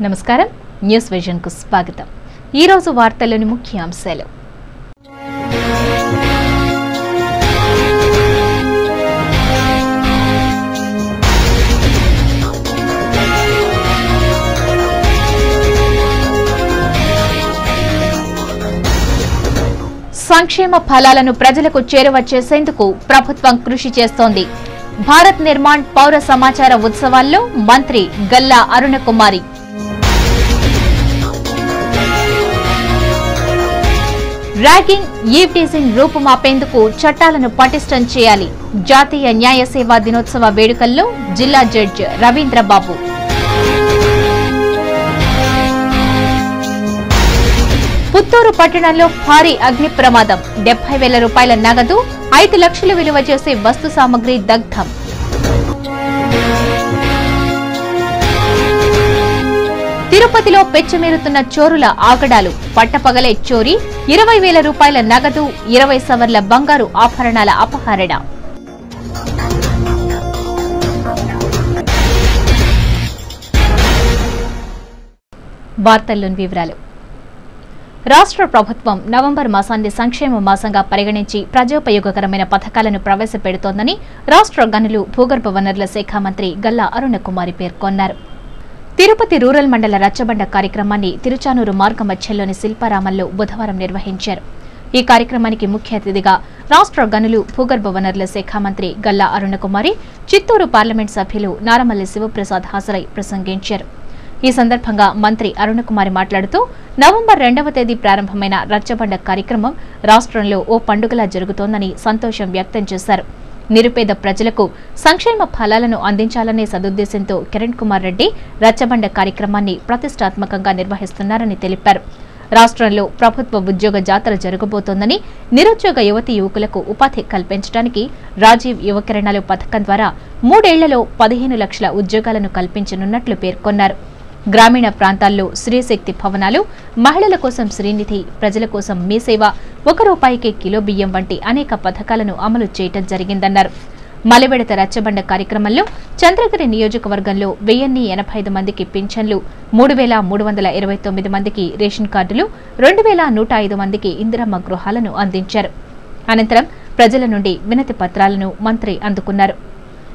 నమస్కారం news vision కు స్వాగతం। ఈ రోజు వార్తల్లోని ముఖ్య అంశాలు। సంక్షేమ ఫలాలను ప్రజలకు చేరువ చేసేందుకు ప్రభుత్వం కృషి చేస్తోంది। భారత్ నిర్మాణ్ పౌర సమాచార ఉత్సవాల్లో మంత్రి Galla Arunakumari. Ragging, eve teasing రూపుమాపేందుకు చట్టాలను పటిష్టం చేయాలి। జాతీయ న్యాయ సేవా దినోత్సవ వేడుకల్లో జిల్లా జడ్జి రవీంద్రబాబు। పుత్తూరు పట్టణంలో భారీ అగ్ని ప్రమాదం, 70,000 రూపాయల నగదు, 5 లక్షలు విలువ చేసే వస్తు సామగ్రి దగ్ధం। తిరుపతిలో పెచ్చమేరుతున్న చోరుల ఆగడాలు, పట్టపగలే చోరీ, 20,000 రూపాయల నగదు, 20 సవర్ల బంగారు ఆభరణాల అపహరణ। వార్తల్లోని వివరాలు। రాష్ట్ర ప్రభుత్వం నవంబర్ మాసాన్ని సంక్షేమ మాసంగా పరిగణించి ప్రజోపయోగకరమైన పథకాలను ప్రవేశపెడుతోందని రాష్ట్ర గనులు భూగర్భ వనరుల శాఖ మంత్రి గల్లా అరుణకుమారి పేర్కొన్నారు। తిరుపతి రూరల్ మండల రచ్చబండ కార్యక్రమాన్ని తిరుచానూరు మార్గ మధ్యలోని శిల్పారామంలో బుధవారం నిర్వహించారు। ఈ కార్యక్రమానికి ముఖ్య అతిథిగా రాష్ట్ర గనులు భూగర్భ వనరుల శాఖ మంత్రి గల్లా అరుణకుమారి, చిత్తూరు పార్లమెంట్ సభ్యులు నారమల్లి శివప్రసాద్ హాజరై ప్రసంగించారు। ఈ సందర్భంగా మంత్రి అరుణకుమారి మాట్లాడుతూ నవంబర్ 2వ తేదీ ప్రారంభమైన రచ్చబండ కార్యక్రమం రాష్ట్రంలో ఓ పండుగలా జరుగుతోందని సంతోషం వ్యక్తం చేశారు। నిరుపేద ప్రజలకు సంక్షేమ ఫలాలను అందించాలనే సదుద్దేశంతో కిరణ్ కుమార్ రెడ్డి రచ్చబండ కార్యక్రమాన్ని ప్రతిష్టాత్మకంగా నిర్వహిస్తున్నారని తెలిపారు। రాష్ట్రంలో ప్రభుత్వ ఉద్యోగ జాతర జరగబోతోందని, నిరుద్యోగ యువతీ యువకులకు ఉపాధి కల్పించడానికి రాజీవ్ యువకిరణాలు పథకం ద్వారా 3 ఏళ్లలో 15 లక్షల ఉద్యోగాలను కల్పించనున్నట్లు పేర్కొన్నారు। గ్రామీణ ప్రాంతాల్లో శ్రీశక్తి భవనాలు, మహిళల కోసం శ్రీనిధి, ప్రజల కోసం మీ సేవ, 1 రూపాయికే కిలో బియ్యం వంటి అనేక పథకాలను అమలు చేయడం జరిగిందన్నారు। మలివిడత రచ్చబండ కార్యక్రమంలో చంద్రగిరి నియోజకవర్గంలో 1085 మందికి పింఛన్లు, 3,329 మందికి రేషన్ కార్డులు, 2,105 మందికి ఇందిరమ్మ గృహాలను అందించారు। అనంతరం ప్రజల నుండి వినతి పత్రాలను మంత్రి అందుకున్నారు।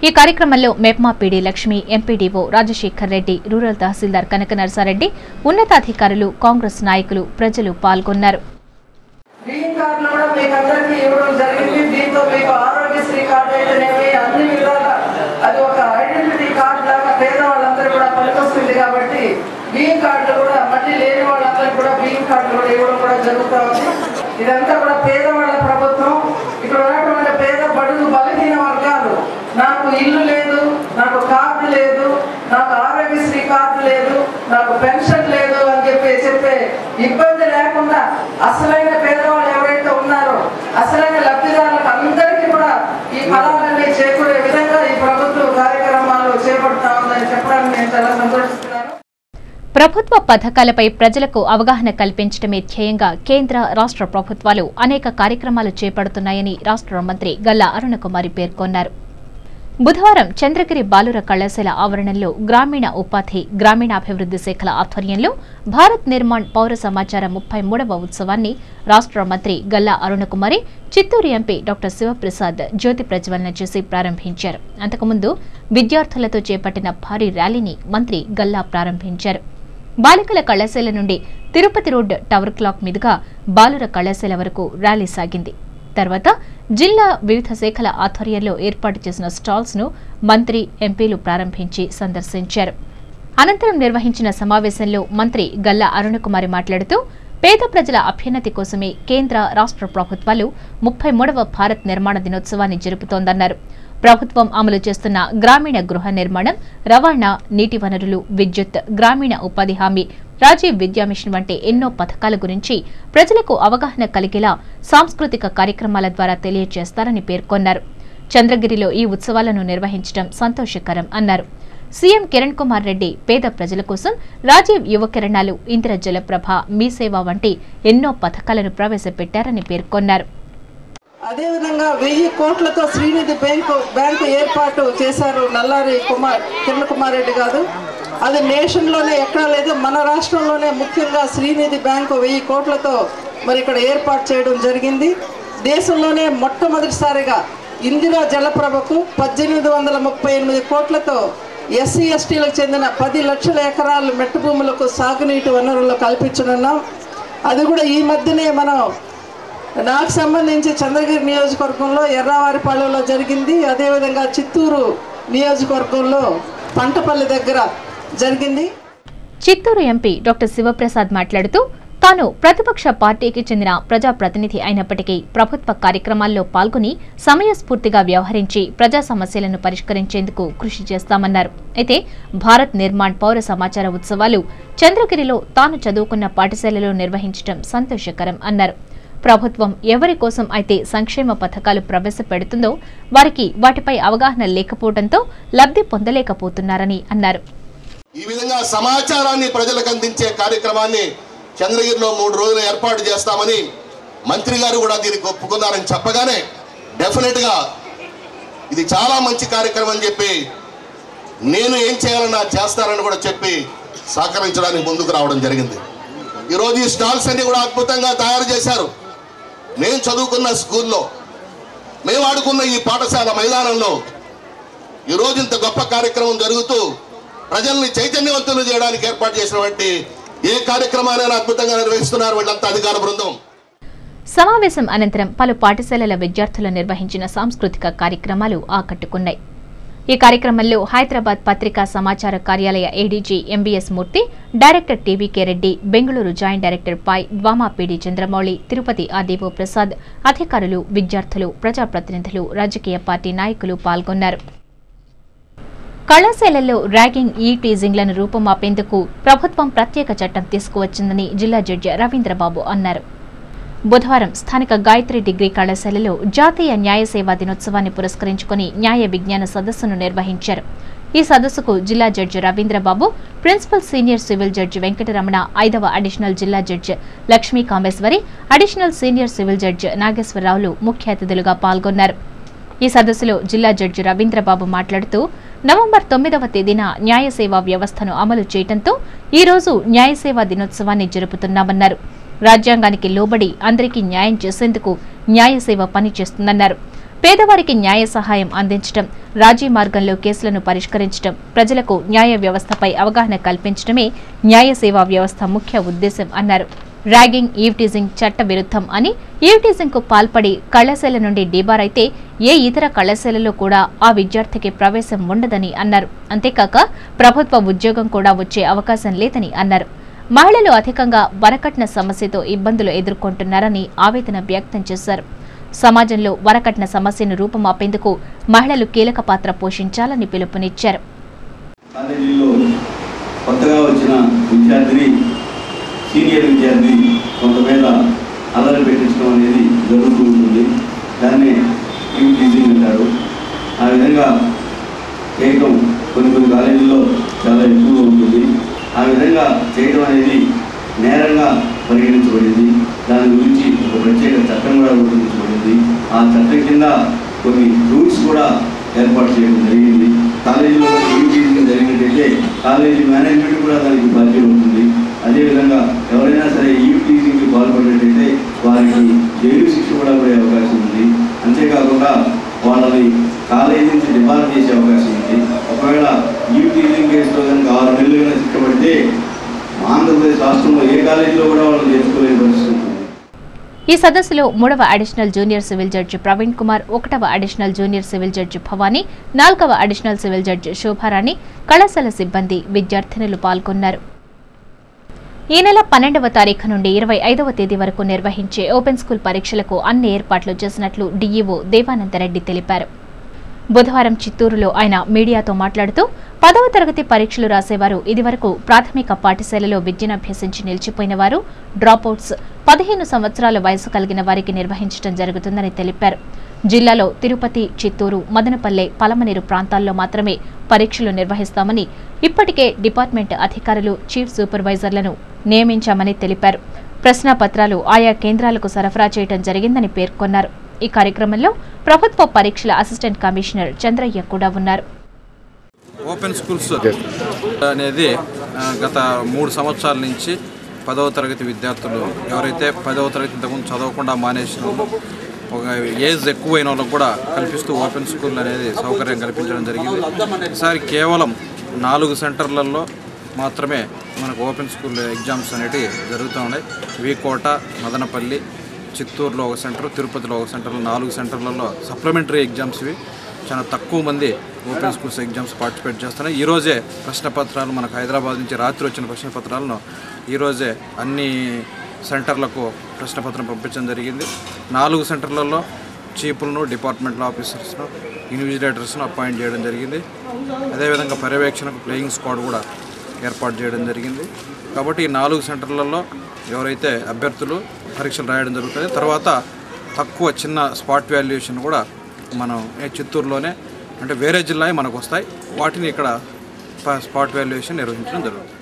ఈ కార్యక్రమంలో MEPMA PD Lakshmi, MPDO Rajasekhar Reddy, rural తహసీల్దార్ కనక నర్సారెడ్డి, ఉన్నతాధికారులు, కాంగ్రెస్ నాయకులు, ప్రజలు పాల్గొన్నారు। ఇదంతా కూడా పేదవాళ్ళ ప్రభుత్వం। ఇక్కడ ఉన్నటువంటి పేద బడుగు బలహీన వర్గాలు, నాకు ఇల్లు లేదు, నాకు కార్డు లేదు, నాకు ఆరోగ్యశ్రీ కార్డు లేదు, నాకు పెన్షన్ లేదు అని చెప్పే ఇబ్బంది లేకుండా అసలైన పేదవాళ్ళు ఎవరైతే ఉన్నారో అసలైన లబ్ధిదారులకు అందరికీ కూడా ఈ ఫలాలన్నీ చేకూరే విధంగా ఈ ప్రభుత్వం కార్యక్రమాలు చేపడతా ఉందని చెప్పడానికి నేను చాలా సంతోషిస్తున్నాను। ప్రభుత్వ పథకాలపై ప్రజలకు అవగాహన కల్పించడమే ధ్యేయంగా కేంద్ర, రాష్ట్ర ప్రభుత్వాలు అనేక కార్యక్రమాలు చేపడుతున్నాయని రాష్ట్ర మంత్రి గల్లా అరుణకుమారి పేర్కొన్నారు। బుధవారం చంద్రగిరి బాలుర కళాశాల ఆవరణలో గ్రామీణ ఉపాధి, గ్రామీణాభివృద్ది శాఖల ఆధ్వర్యంలో భారత్ నిర్మాణ్ పౌర సమాచార 33వ ఉత్సవాన్ని రాష్ట్ర మంత్రి గల్లా అరుణకుమారి, చిత్తూరు ఎంపీ డాక్టర్ శివప్రసాద్ జ్యోతి ప్రజ్వలన చేసి ప్రారంభించారు। అంతకుముందు విద్యార్థులతో చేపట్టిన భారీ ర్యాలీని మంత్రి గల్లా ప్రారంభించారు। బాలికల కళాశాల నుండి తిరుపతి రోడ్ టవర్ క్లాక్ మీదుగా బాలుర కళాశాల వరకు ర్యాలీ సాగింది। తర్వాత జిల్లా వివిధ శాఖల ఆధ్వర్యంలో ఏర్పాటు చేసిన స్టాల్స్ ను మంత్రి, ఎంపీలు ప్రారంభించి సందర్శించారు। అనంతరం నిర్వహించిన సమావేశంలో మంత్రి గల్లా అరుణకుమారి మాట్లాడుతూ పేద ప్రజల అభ్యున్నతి కోసమే కేంద్ర, రాష్ట్ర ప్రభుత్వాలు 33వ భారత్ నిర్మాణ దినోత్సవాన్ని జరుపుతోందన్నారు। ప్రభుత్వం అమలు చేస్తున్న గ్రామీణ గృహ నిర్మాణం, రవాణా, నీటి వనరులు, విద్యుత్, గ్రామీణ ఉపాధి హామీ, రాజీవ్ విద్యా మిషన్ వంటి ఎన్నో పథకాల గురించి ప్రజలకు అవగాహన కలిగేలా సాంస్కృతిక కార్యక్రమాల ద్వారా తెలియజేస్తారని పేర్కొన్నారు। చంద్రగిరిలో ఈ ఉత్సవాలను నిర్వహించడం సంతోషకరం అన్నారు। సీఎం కిరణ్ కుమార్ రెడ్డి పేద ప్రజల కోసం రాజీవ్ యువకిరణాలు, ఇంద్రజల ప్రభ, మీ సేవ వంటి ఎన్నో పథకాలను ప్రవేశపెట్టారని పేర్కొన్నారు। అదేవిధంగా 1000 కోట్లతో శ్రీనిధి బ్యాంకు ఏర్పాటు చేశారు నల్లారి కిరణ్ కుమార్ రెడ్డి గారు। అది నేషన్లోనే ఎక్కడా లేదు. మన రాష్ట్రంలోనే ముఖ్యంగా శ్రీనిధి బ్యాంకు 1000 కోట్లతో మరి ఇక్కడ ఏర్పాటు చేయడం జరిగింది. దేశంలోనే మొట్టమొదటిసారిగా ఇందిరా జలప్రభకు 1838 కోట్లతో ఎస్సీ ఎస్టీలకు చెందిన 10 లక్షల ఎకరాలు మెట్ట భూములకు సాగునీటి వనరులు కల్పించనున్నాం. అది కూడా ఈ మధ్యనే మనం నాకు సంబంధించి చంద్రగిరి నియోజకవర్గంలో ఎర్రవారిపాలెంలో జరిగింది. అదేవిధంగా చిత్తూరు నియోజకవర్గంలో పంటపల్లి దగ్గర జరిగింది. చిత్తూరు ఎంపీ డాక్టర్ శివప్రసాద్ మాట్లాడుతూ తాను ప్రతిపక్ష పార్టీకి చెందిన ప్రజాప్రతినిధి అయినప్పటికీ ప్రభుత్వ కార్యక్రమాల్లో పాల్గొని సమయస్ఫూర్తిగా వ్యవహరించి ప్రజా సమస్యలను పరిష్కరించేందుకు కృషి చేస్తామన్నారు. అయితే భారత్ నిర్మాణ్ పౌర సమాచార ఉత్సవాలు చంద్రగిరిలో తాను చదువుకున్న పాఠశాలలో నిర్వహించడం సంతోషకరం అన్నారు. ప్రభుత్వం ఎవరి కోసం అయితే సంక్షేమ పథకాలు ప్రవేశపెడుతుందో వారికి వాటిపై అవగాహన లేకపోవడంతో లబ్ధి పొందలేకపోతున్నారని అన్నారు. ఈ విధంగా సమాచారాన్ని ప్రజలకు అందించే కార్యక్రమాన్ని చంద్రగిరిలో 3 రోజులు ఏర్పాటు చేస్తామని మంత్రి గారు కూడా దీనికి ఒప్పుకున్నారని చెప్పగానే డెఫినెట్ గా ఇది చాలా మంచి కార్యక్రమం అని చెప్పి నేను ఏం చేయాలన్నా చేస్తానని కూడా చెప్పి సహకరించడానికి ముందుకు రావడం జరిగింది. ఈరోజు ఈ స్టాల్స్ అన్ని కూడా అద్భుతంగా తయారు చేశారు. నేను చదువుకున్న స్కూల్లో మేము ఆడుకున్న ఈ పాఠశాల మైదానంలో ఈరోజు ఇంత గొప్ప కార్యక్రమం జరుగుతూ ప్రజల్ని చైతన్యవంతులు చేయడానికి ఏర్పాటు చేసినటువంటి ఏ కార్యక్రమాన్ని అద్భుతంగా నిర్వహిస్తున్నారు వీళ్ళంతా అధికార బృందం. సమావేశం అనంతరం పలు పాఠశాలల విద్యార్థులు నిర్వహించిన సాంస్కృతిక కార్యక్రమాలు ఆకట్టుకున్నాయి. ఈ కార్యక్రమంలో హైదరాబాద్ పత్రికా సమాచార కార్యాలయ ADG MBS Murthy, director TVK Reddy, Bengaluru joint director పై ద్వామా పీడి చంద్రమౌళి, తిరుపతి ఆర్డీఓ ప్రసాద్, అధికారులు, విద్యార్థులు, ప్రజాప్రతినిధులు, రాజకీయ పార్టీ నాయకులు పాల్గొన్నారు. కళాశాలల్లో ర్యాగింగ్, టీజింగ్లను రూపుమాపేందుకు ప్రభుత్వం ప్రత్యేక చట్టం తీసుకువచ్చిందని జిల్లా జడ్జి రవీంద్రబాబు అన్నారు. బుధవారం స్థానిక గాయత్రి డిగ్రీ కళాశాలలో జాతీయ న్యాయ సేవా దినోత్సవాన్ని పురస్కరించుకుని న్యాయ విజ్ఞాన సదస్సును నిర్వహించారు. ఈ సదస్సుకు జిల్లా judge Ravindrababu, principal senior civil judge Venkataramana, 5వ అడిషనల్ జిల్లా judge Lakshmi Kameswari, additional senior civil judge నాగేశ్వరరావులు ముఖ్య అతిథులుగా పాల్గొన్నారు. ఈ సదస్సులో జిల్లా జడ్జి రవీంద్రబాబు మాట్లాడుతూ నవంబర్ 9వ తేదీన న్యాయ సేవా వ్యవస్థను అమలు చేయడంతో ఈ రోజు న్యాయ సేవా దినోత్సవాన్ని జరుపుతున్నామన్నారు. రాజ్యాంగానికి లోబడి అందరికీ న్యాయం చేసేందుకు న్యాయ సేవ పనిచేస్తుందన్నారు. పేదవారికి న్యాయ సహాయం అందించడం, రాజీ మార్గంలో కేసులను పరిష్కరించడం, ప్రజలకు న్యాయ వ్యవస్థపై అవగాహన కల్పించడమే న్యాయ సేవా వ్యవస్థ ముఖ్య ఉద్దేశం అన్నారు. ర్యాగింగ్, ఈవ్టీజింగ్ చట్ట విరుద్ధం అని, ఈవ్టీజింగ్ కు పాల్పడి కళాశాల నుండి డీబార్ అయితే ఏ ఇతర కళాశాలలో కూడా ఆ విద్యార్థికి ప్రవేశం ఉండదని అన్నారు. అంతేకాక ప్రభుత్వ ఉద్యోగం కూడా వచ్చే అవకాశం లేదని అన్నారు. మహిళలు అధికంగా వరకట్న సమస్యతో ఇబ్బందులు ఎదుర్కొంటున్నారని ఆవేదన వ్యక్తం చేశారు. సమాజంలో వరకట్న సమస్యను రూపుమాపేందుకు మహిళలు కీలక పాత్ర పోషించాలని పిలుపునిచ్చారు. సీనియర్ విద్యార్థి కొంతమేర అల్లరి పెట్టించడం అనేది జరుగుతూ ఉంటుంది. దాన్ని ఈవ్టీజింగ్ అంటారు. ఆ విధంగా చేయటం కొన్ని కాలేజీల్లో చాలా ఎక్కువగా ఉంటుంది. ఆ విధంగా చేయడం అనేది నేరంగా పరిగణించబడింది. దాని గురించి ఒక ప్రత్యేక చట్టం కూడా రూపొందించబడింది. ఆ చట్టం కింద కొన్ని రూల్స్ కూడా ఏర్పాటు చేయడం జరిగింది. కాలేజీలో ఈవ్టీజింగ్ జరిగినట్టయితే కాలేజీ మేనేజ్మెంట్ కూడా దానికి బాధ్యత ఉంటుంది. అదేవిధంగా ఎవరైనా సరే ఈవ్టీజింగ్కి పాల్పడినట్టయితే వారికి జైలు శిక్ష కూడా పడే అవకాశం ఉంది. అంతేకాకుండా వాళ్ళని కాలేజీ నుంచి డిబార్ చేసే అవకాశం ఉంది. ఒకవేళ ఈవ్టీజింగ్ కేసులో కనుక 6 నెలలుగా శిక్ష పడితే ఆంధ్రప్రదేశ్ రాష్ట్రంలో ఏ కాలేజీలో కూడా వాళ్ళని నేర్చుకోలేని పరిస్థితి ఉంటుంది. ఈ సదస్సులో 3వ additional junior civil judge Praveen Kumar, 1వ additional junior civil judge Bhavani, 4వ అడిషనల్ సివిల్ జడ్జి శోభారాణి, కళాశాల సిబ్బంది, విద్యార్థినులు పాల్గొన్నారు. ఈ నెల 12వ తారీఖు నుండి 25వ తేదీ వరకు నిర్వహించే ఓపెన్ స్కూల్ పరీక్షలకు అన్ని ఏర్పాట్లు చేసినట్లు డీఈఓ దేవానందరెడ్డి తెలిపారు. బుధవారం చిత్తూరులో ఆయన మీడియాతో మాట్లాడుతూ 10వ తరగతి పరీక్షలు రాసేవారు, ఇదివరకు ప్రాథమిక పాఠశాలలో విద్యనభ్యసించి నిలిచిపోయిన వారు, డ్రాపౌట్స్, 15 సంవత్సరాల వయసు కలిగిన వారికి నిర్వహించడం జరుగుతుందని తెలిపారు. జిల్లాలో తిరుపతి, చిత్తూరు, మదనపల్లె, పలమనేరు ప్రాంతాల్లో మాత్రమే పరీక్షలు నిర్వహిస్తామని, ఇప్పటికే డిపార్ట్మెంట్ అధికారులు, చీఫ్ సూపర్వైజర్లను నియమించామని తెలిపారు. ప్రశ్నాపత్రాలు ఆయా కేంద్రాలకు సరఫరా చేయడం జరిగిందని పేర్కొన్నారు. ఈ కార్యక్రమంలో ప్రభుత్వ పరీక్షల అసిస్టెంట్ కమిషనర్ చంద్రయ్య కూడా ఉన్నారు. ఓపెన్ స్కూల్స్ అనేది గత 3 సంవత్సరాల నుంచి 10వ తరగతి విద్యార్థులు ఎవరైతే 10వ తరగతి ఇంతకుముందు చదవకుండా మానేసిన ఒక ఏజ్ ఎక్కువైన వాళ్ళకు కూడా కల్పిస్తూ ఓపెన్ స్కూల్ అనేది సౌకర్యం కల్పించడం జరిగింది. ఈసారి కేవలం 4 సెంటర్లలో మాత్రమే మనకు ఓపెన్ స్కూల్ ఎగ్జామ్స్ అనేవి జరుగుతూ ఉన్నాయి. వీకోట, మదనపల్లి, చిత్తూరులో ఒక సెంటర్, తిరుపతిలో ఒక సెంటర్లో 4 సెంటర్లలో సప్లిమెంటరీ ఎగ్జామ్స్ ఇవి. చాలా తక్కువ మంది ఓపెన్ స్కూల్స్ ఎగ్జామ్స్ పార్టిసిపేట్ చేస్తున్నాయి. ఈరోజే ప్రశ్నపత్రాలు మనకు హైదరాబాద్ నుంచి రాత్రి వచ్చిన ప్రశ్నపత్రాలను ఈరోజే అన్ని సెంటర్లకు ప్రశ్నపత్రం పంపించడం జరిగింది. 4 సెంటర్లలో చీఫ్లను, డిపార్ట్మెంటల్ ఆఫీసర్స్ను, ఇన్విజిలేటర్స్ను అపాయింట్ చేయడం జరిగింది. అదేవిధంగా పర్యవేక్షణకు ప్లేయింగ్ స్క్వాడ్ కూడా ఏర్పాటు చేయడం జరిగింది. కాబట్టి ఈ 4 సెంటర్లలో ఎవరైతే అభ్యర్థులు పరీక్షలు రాయడం జరుగుతుంది. తర్వాత తక్కువ చిన్న స్పాట్ వాల్యుయేషన్ కూడా మనం చిత్తూరులోనే అంటే వేరే జిల్లా మనకు వస్తాయి, వాటిని ఇక్కడ స్పాట్ వాల్యుయేషన్ నిర్వహించడం జరుగుతుంది.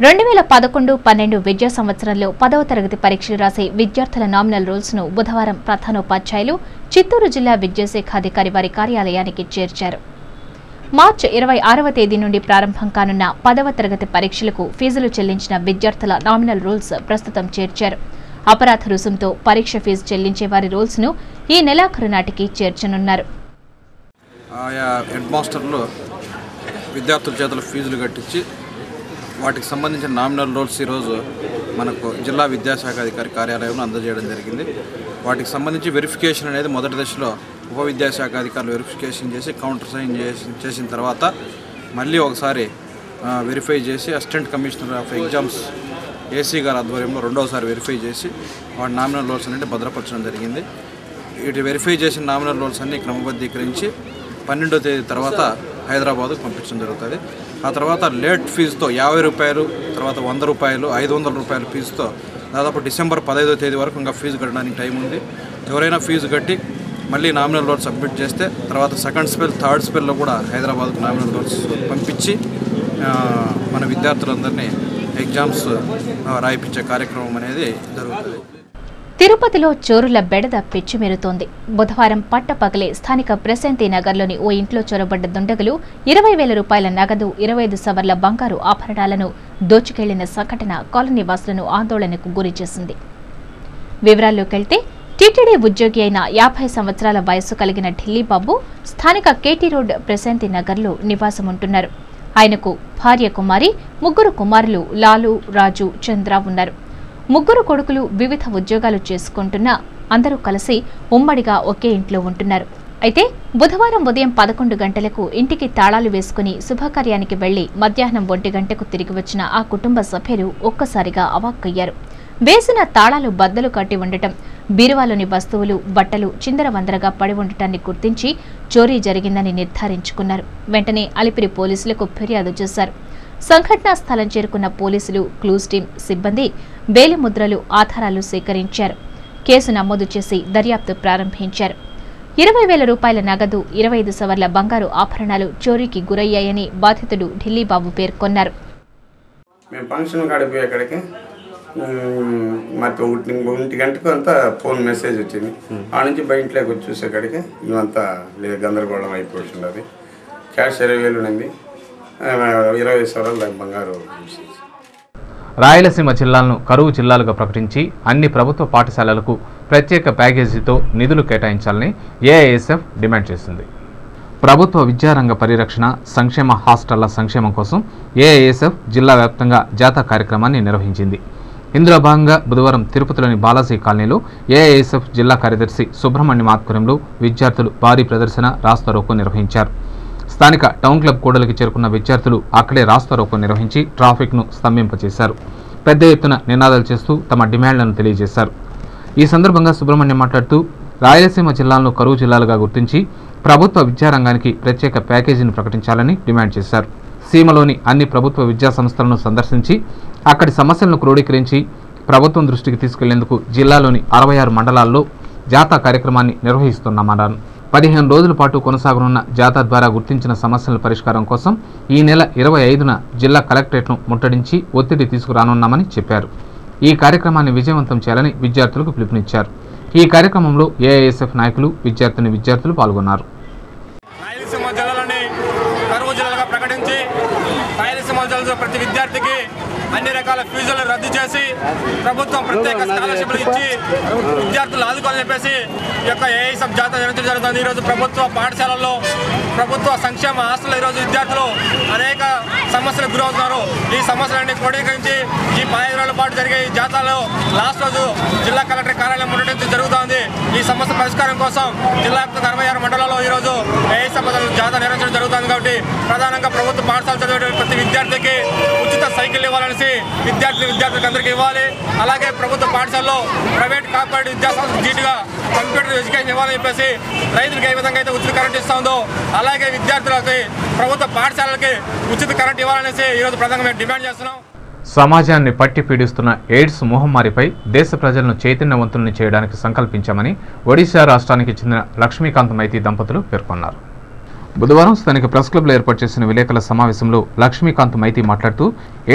2011-12 విద్యా సంవత్సరంలో 10వ తరగతి పరీక్షలు రాసే విద్యార్థుల నామినల్ రోల్స్ను బుధవారం ప్రధానోపాధ్యాయులు చిత్తూరు జిల్లా విద్యాశాఖాధికారి వారి కార్యాలయానికి చేర్చారు. మార్చి 26వ తేదీ నుండి ప్రారంభం కానున్న 10వ తరగతి పరీక్షలకు ఫీజులు చెల్లించిన విద్యార్థుల నామినల్ రూల్స్ ప్రస్తుతం చేర్చారు. అపరాధ రుసుంతో పరీక్ష ఫీజు చెల్లించే వారి రూల్స్ను ఈ నెలాఖరు నాటికి చేర్చనున్నారు. ఆయా హెడ్ మాస్టర్లు విద్యార్థుల చేతుల ఫీజులు కట్టించి వాటికి సంబంధించిన నామినల్ రోల్స్ ఈరోజు మనకు జిల్లా విద్యాశాఖాధికారి కార్యాలయంలో అందజేయడం జరిగింది. వాటికి సంబంధించి వెరిఫికేషన్ అనేది మొదటి దశలో ఉప విద్యాశాఖాధికారులు వెరిఫికేషన్ చేసి కౌంటర్ సైన్ చేసిన తర్వాత మళ్ళీ ఒకసారి వెరిఫై చేసి assistant commissioner of exams AC గారి ఆధ్వర్యంలో రెండోసారి వెరిఫై చేసి వాటి నామినల్ రోల్స్ అనేది భద్రపరచడం జరిగింది. వీటి వెరిఫై చేసిన నామినల్ రోల్స్ అన్ని క్రమబద్ధీకరించి 12వ తేదీ తర్వాత హైదరాబాద్కు పంపించడం జరుగుతుంది. ఆ తర్వాత లేట్ ఫీజుతో 50 రూపాయలు, తర్వాత 100 రూపాయలు, 500 రూపాయల ఫీజుతో దాదాపు డిసెంబర్ 15వ తేదీ వరకు ఇంకా ఫీజు కట్టడానికి టైం ఉంది. ఎవరైనా ఫీజు కట్టి మళ్ళీ నామినల్ రోల్స్ సబ్మిట్ చేస్తే తర్వాత సెకండ్ స్పెల్, థర్డ్ స్పెల్లో కూడా హైదరాబాద్కు నామినల్ రోల్స్ పంపించి మన విద్యార్థులందరినీ ఎగ్జామ్స్ రాయిపించే కార్యక్రమం అనేది జరుగుతుంది. తిరుపతిలో చోరుల బెడద పెచ్చుమెరుతోంది. బుధవారం పట్టపగలే స్థానిక ప్రశాంతి నగర్లోని ఓ ఇంట్లో చొరబడ్డ దుండగులు 20,000 రూపాయల నగదు, 25 సవర్ల బంగారు ఆభరణాలను దోచుకెళ్లిన సంఘటన కాలనీ వాసులను ఆందోళనకు గురిచేసింది. వివరాల్లోకెళ్తే టీటీడీ ఉద్యోగి అయిన 50 సంవత్సరాల వయస్సు కలిగిన ఢిల్లీబాబు స్థానిక కేటీ రోడ్ ప్రశాంతి నగర్లో నివాసముంటున్నారు. ఆయనకు భార్య కుమారి, 3 కుమారులు లాలు, రాజు, చంద్ర ఉన్నారు. 3 కొడుకులు వివిధ ఉద్యోగాలు చేసుకుంటున్నా అందరూ కలిసి ఉమ్మడిగా ఒకే ఇంట్లో ఉంటున్నారు. అయితే బుధవారం ఉదయం 11 గంటలకు ఇంటికి తాళాలు వేసుకుని శుభకార్యానికి వెళ్లి మధ్యాహ్నం 1 గంటకు తిరిగి వచ్చిన ఆ కుటుంబ సభ్యులు ఒక్కసారిగా అవాక్కయ్యారు. వేసిన తాళాలు బద్దలు కట్టి ఉండటం, బీరువాలోని వస్తువులు, బట్టలు చిందరవందరగా పడి ఉండటాన్ని గుర్తించి చోరీ జరిగిందని నిర్ధారించుకున్నారు. వెంటనే అలిపిరి పోలీసులకు ఫిర్యాదు చేశారు. సంఘటనా స్థలం చేరుకున్న పోలీసులు, క్లూస్ టీం సిబ్బంది వేలిముద్రలు, ఆధారాలు సేకరించారు. కేసు నమోదు చేసి దర్యాప్తు ప్రారంభించారు. 20,000 రూపాయల నగదు, 25 సవర్ల బంగారు ఆభరణాలు చోరీకి గురయ్యాయని బాధితుడు ఢిల్లీబాబు పేర్కొన్నారు. మేము ఫంక్షన్ కాడిపోయేక్కడికి మాకు 1 గంటకు అంతా ఫోన్ మెసేజ్ వచ్చింది. ఆ నుంచి బయటలోకి వచ్చి చూసేకాడికి ఇవంతా గందరగోళం అయిపోతున్నది. క్యాష్ 20,000 ఉంది, 20 సవర్ల బంగారు. రాయలసీమ జిల్లాలను కరువు జిల్లాలుగా ప్రకటించి అన్ని ప్రభుత్వ పాఠశాలలకు ప్రత్యేక ప్యాకేజీతో నిధులు కేటాయించాలని ఏఐఎస్ఎఫ్ డిమాండ్ చేసింది. ప్రభుత్వ విద్యారంగ పరిరక్షణ, సంక్షేమ హాస్టళ్ల సంక్షేమం కోసం ఏఐఎస్ఎఫ్ జిల్లా వ్యాప్తంగా జాతా కార్యక్రమాన్ని నిర్వహించింది. ఇందులో భాగంగా బుధవారం తిరుపతిలోని బాలాజీ కాలనీలో ఏఐఎస్ఎఫ్ జిల్లా కార్యదర్శి సుబ్రహ్మణ్యం ఆధ్వర్యంలో విద్యార్థులు భారీ ప్రదర్శన, రాస్తారోకో నిర్వహించారు. స్థానిక టౌన్ క్లబ్ కూడలికి చేరుకున్న విద్యార్థులు అక్కడే రాస్తారోకో నిర్వహించి ట్రాఫిక్ను స్తంభింపచేశారు. పెద్ద ఎత్తున నినాదాలు చేస్తూ తమ డిమాండ్లను తెలియజేశారు. ఈ సందర్భంగా సుబ్రహ్మణ్యం మాట్లాడుతూ రాయలసీమ జిల్లాలను కరువు జిల్లాలుగా గుర్తించి ప్రభుత్వ విద్యారంగానికి ప్రత్యేక ప్యాకేజీని ప్రకటించాలని డిమాండ్ చేశారు. సీమలోని అన్ని ప్రభుత్వ విద్యా సంస్థలను సందర్శించి అక్కడి సమస్యలను క్రోడీకరించి ప్రభుత్వం దృష్టికి తీసుకెళ్లేందుకు జిల్లాలోని 66 మండలాల్లో జాతా కార్యక్రమాన్ని నిర్వహిస్తున్నామన్నారు. 15 రోజుల పాటు కొనసాగనున్న జాతా ద్వారా గుర్తించిన సమస్యల పరిష్కారం కోసం ఈ నెల 25న జిల్లా కలెక్టరేట్ను ముట్టడించి ఒత్తిడి తీసుకురానున్నామని చెప్పారు. ఈ కార్యక్రమాన్ని విజయవంతం చేయాలని విద్యార్థులకు పిలుపునిచ్చారు. ఈ కార్యక్రమంలో ఏఐఎస్ఎఫ్ నాయకులు, విద్యార్థులు పాల్గొన్నారు. రాయలసీమ జిల్లాలని కరువు జిల్లాగా ప్రకటించి చదువుతున్న ప్రతి విద్యార్థికి అన్ని రకాల ఫీజులు రద్దు చేసి ప్రభుత్వం ప్రత్యేక స్కాలర్షిప్లు ఇచ్చి విద్యార్థులు ఆదుకోవాలని చెప్పేసి ఈ యొక్క ఏఐఎస్ఎఫ్ జాతర నిర్వహించడం జరుగుతుంది. ఈరోజు ప్రభుత్వ పాఠశాలల్లో ప్రభుత్వ సంక్షేమ హాస్టల్లో ఈరోజు విద్యార్థులు అనేక సమస్యలకు గురవుతున్నారు. ఈ సమస్యలన్నీ క్రోడీకరించి ఈ 15 రోజుల పాటు జరిగే ఈ జాతరలో లాస్ట్ రోజు జిల్లా కలెక్టర్ కార్యాలయం ఉండడం జరుగుతోంది. ఈ సమస్య పరిష్కారం కోసం జిల్లా 66 మండలాల్లో ఈరోజు ఏఐఎస్ఎఫ్ జాతర నిర్వహించడం జరుగుతుంది. కాబట్టి ప్రధానంగా ప్రభుత్వ పాఠశాల చదివే ప్రతి విద్యార్థికి ఉచిత సైకిల్ ఇవ్వాలనేసి విద్యార్థులకు అందరికీ ఇవ్వాలి. అలాగే ప్రభుత్వ పాఠశాలలో ప్రైవేట్ కార్పొరేట్ విద్యాసంస్థ జీటుగా కంప్యూటర్ ఎడ్యుకేషన్ ఇవ్వాలని చెప్పేసి రైతులకు ఏ విధంగా అయితే ఉచిత కరెంట్ ఇస్తుందో అలాగే విద్యార్థులకి ప్రభుత్వ పాఠశాలలకి ఉచిత కరెంట్ ఇవ్వాలనేసి ఈరోజు ప్రధానంగా మేము డిమాండ్ చేస్తున్నాం. సమాజాన్ని పట్టి పీడిస్తున్న ఎయిడ్స్ మహమ్మారిపై దేశ ప్రజలను చైతన్యవంతుల్ని చేయడానికి సంకల్పించామని ఒడిశా రాష్ట్రానికి చెందిన లక్ష్మీకాంత్ మైతి దంపతులు పేర్కొన్నారు. బుధవారం స్థానిక ప్రెస్ క్లబ్లో ఏర్పాటు చేసిన విలేకరుల సమావేశంలో లక్ష్మీకాంత్ మైతి మాట్లాడుతూ